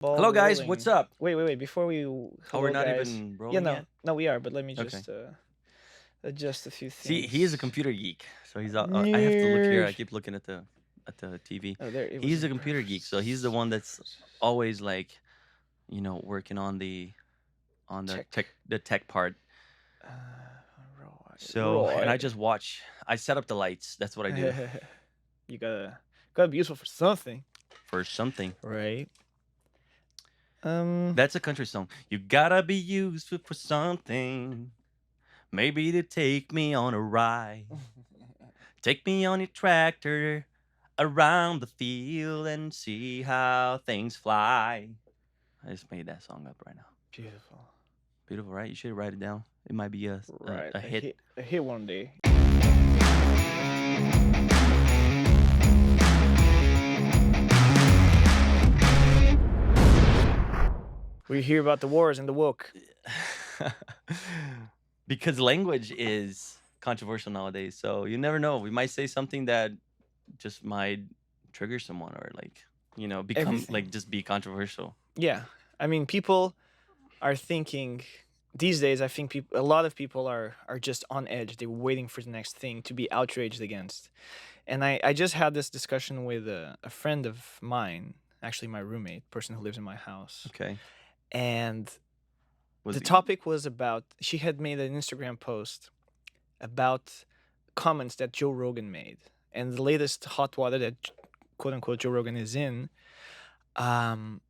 Ball Hello, guys. What's rolling. up? Wait. Before we, Oh, we're hello not guys. even Yeah, rolling no, yet? no, we are. But let me Okay. just adjust a few See, he is a things. computer geek, so I have to look here. I Nerd. keep looking at the TV. Oh, there it was He's in a computer geek, so he's the one that's always like, working on the check. tech part. Right, So, and I right. just watch. I set up the lights. That's what I do You gotta be useful for something, for something. right? Um. That's a country song. You gotta be useful for something. Maybe to take me on a ride. Take me on your tractor around the field and see how things fly. I just made that song up right now. Beautiful. Beautiful, right? You should write it down. It might be Right. a A hit. hit. A hit one day. We hear about the wars and the woke. Because language is controversial nowadays. So you never know. We might say something that just might trigger someone or become Everything. just be controversial. Yeah. I mean, people are thinking these days. I think a lot of people are just on edge. They're waiting for the next thing to be outraged against. And I just had this discussion with a friend of mine, actually my roommate, person who lives in my house, Okay. and Was the it topic was about, she had made an Instagram post about comments that Joe Rogan made, and the latest hot water that quote unquote Joe Rogan is in, um,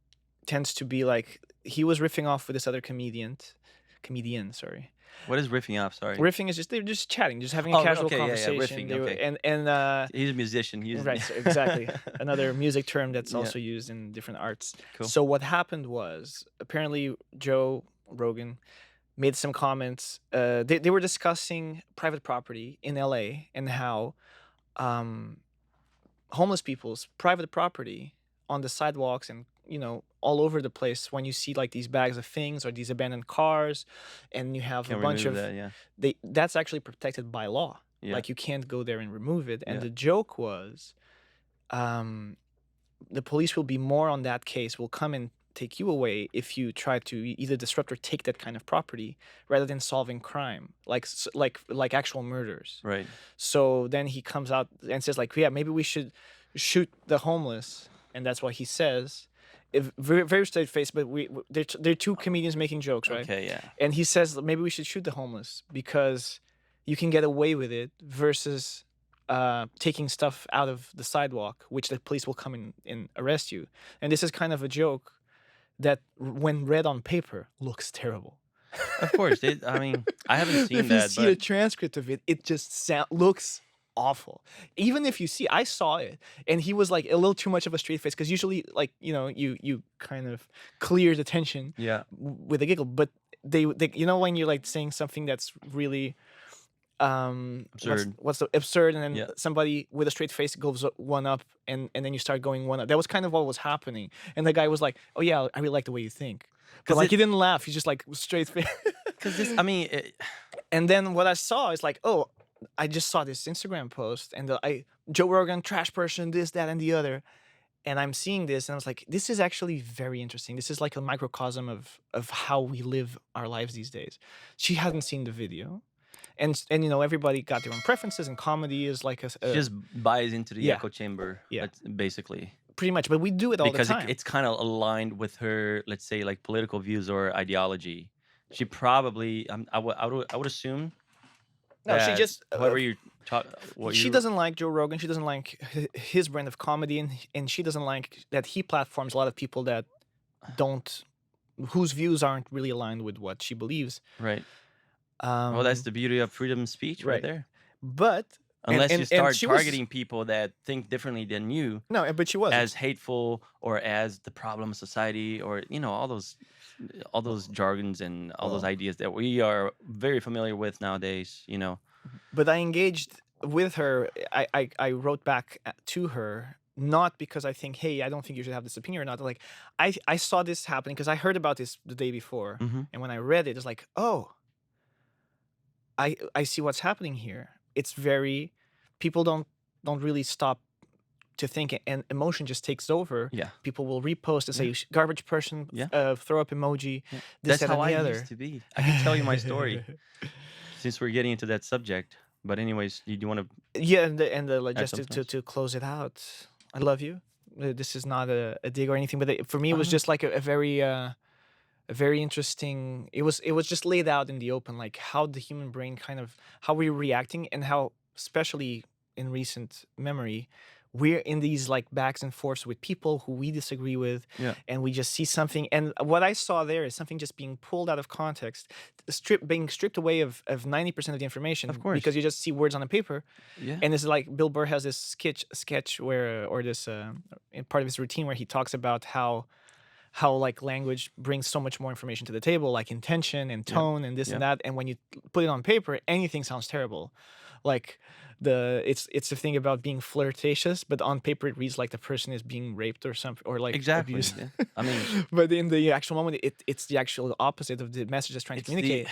tends to be like he was riffing off with this other comedian, sorry. what is riffing off? Sorry. Riffing is just they're just chatting, just having a Oh, casual okay, yeah, conversation. riffing. They were Okay, and he's a musician. He's right, so exactly. Another music term that's yeah, also used in different arts. cool. So what happened was apparently Joe Rogan made some comments. They were discussing private property in LA and how um, homeless people's private property on the sidewalks and all over the place, when you see like these bags of things or these abandoned cars and you have a Can't bunch remove of that. Yeah, that's actually protected by law. yeah, Like you can't go there and remove it. And yeah. the joke was, um, the police will be more on that case, will come and take you away if you try to either disrupt or take that kind of property rather than solving crime, like like actual murders. Right. So then he comes out and says like, yeah, maybe we should shoot the homeless, and that's what he says. If, very, very straight face, but they're two comedians making jokes, right? Okay. Yeah. And he says maybe we should shoot the homeless because you can get away with it versus taking stuff out of the sidewalk, which the police will come in and arrest you. And this is kind of a joke that, when read on paper, looks terrible. Of course. I mean, I haven't seen If you that, see the but transcript of it, it just looks awful. Even if you see, I saw it, and he was like a little too much of a straight face because usually, like you kind of clear the tension yeah, with a giggle, but they when you're like saying something that's really absurd. what's the absurd, and then Yeah. somebody with a straight face goes one up, and then you start going one up. That was kind of what was happening, and the guy was like, oh yeah, I really like the way you think, but Because like it, he didn't laugh, he just like straight face. because this. I mean, And then what I saw is like, oh, I just saw this Instagram post, and Joe Rogan, trash person, this, that, and the other. And I'm seeing this, and I was like, this is actually very interesting. This is like a microcosm of how we live our lives these days. She hadn't seen the video, and everybody got their own preferences, and comedy is like she just buys into the yeah, echo chamber. yeah, That's basically pretty much. But we do it all the because time. it's kind of aligned with her, let's say, like political views or ideology. She probably, I would assume No, she that just whoever you talk, what she you doesn't like Joe Rogan. She doesn't like his brand of comedy, and she doesn't like that he platforms a lot of people that don't whose views aren't really aligned with what she believes. right. Well, that's Um, the beauty of freedom of speech, right right. there. But Unless you and start she was targeting people that think differently than you no, but she wasn't. as hateful or as the problem of society, or all those jargons and all those Well, ideas that we are very familiar with nowadays. but I engaged with her. I wrote back to her, not because I think, hey, I don't think you should have this opinion or not. Like I saw this happening because I heard about this the day before, Hmm. and when I read it, it's like, oh, I see what's happening here. It's very, people don't really stop to think, and emotion just takes over. Yeah. People will repost and Yeah. say, "Garbage person, Yeah. throw up emoji," Yeah. this, That's that, how and I the used other. to be. I can tell you my story since we're getting into that subject. But anyways, do you want to Yeah, and like, add just something to else? to close it out, I love you. This is not a dig or anything, but for me, it was Uh, just like a very interesting. It was just laid out in the open, like how the human brain kind of how we're reacting, and how, especially in recent memory, we're in these like backs and forths with people who we disagree with, yeah, and we just see something. And what I saw there is something just being pulled out of context, being stripped away of 90% of the of information, because course. you just see words on a paper. Yeah. And it's like Bill Burr has this sketch where, or this in part of his routine, where he talks about how like language brings so much more information to the table, like intention and Yeah. tone and this and Yeah. that. And when you put it on paper, anything sounds terrible. Like it's the thing about being flirtatious, but on paper it reads like the person is being raped or something, or like Exactly. abused. Yeah. I mean, But in the actual moment, it's the actual opposite of the message it's trying to it's the communicate.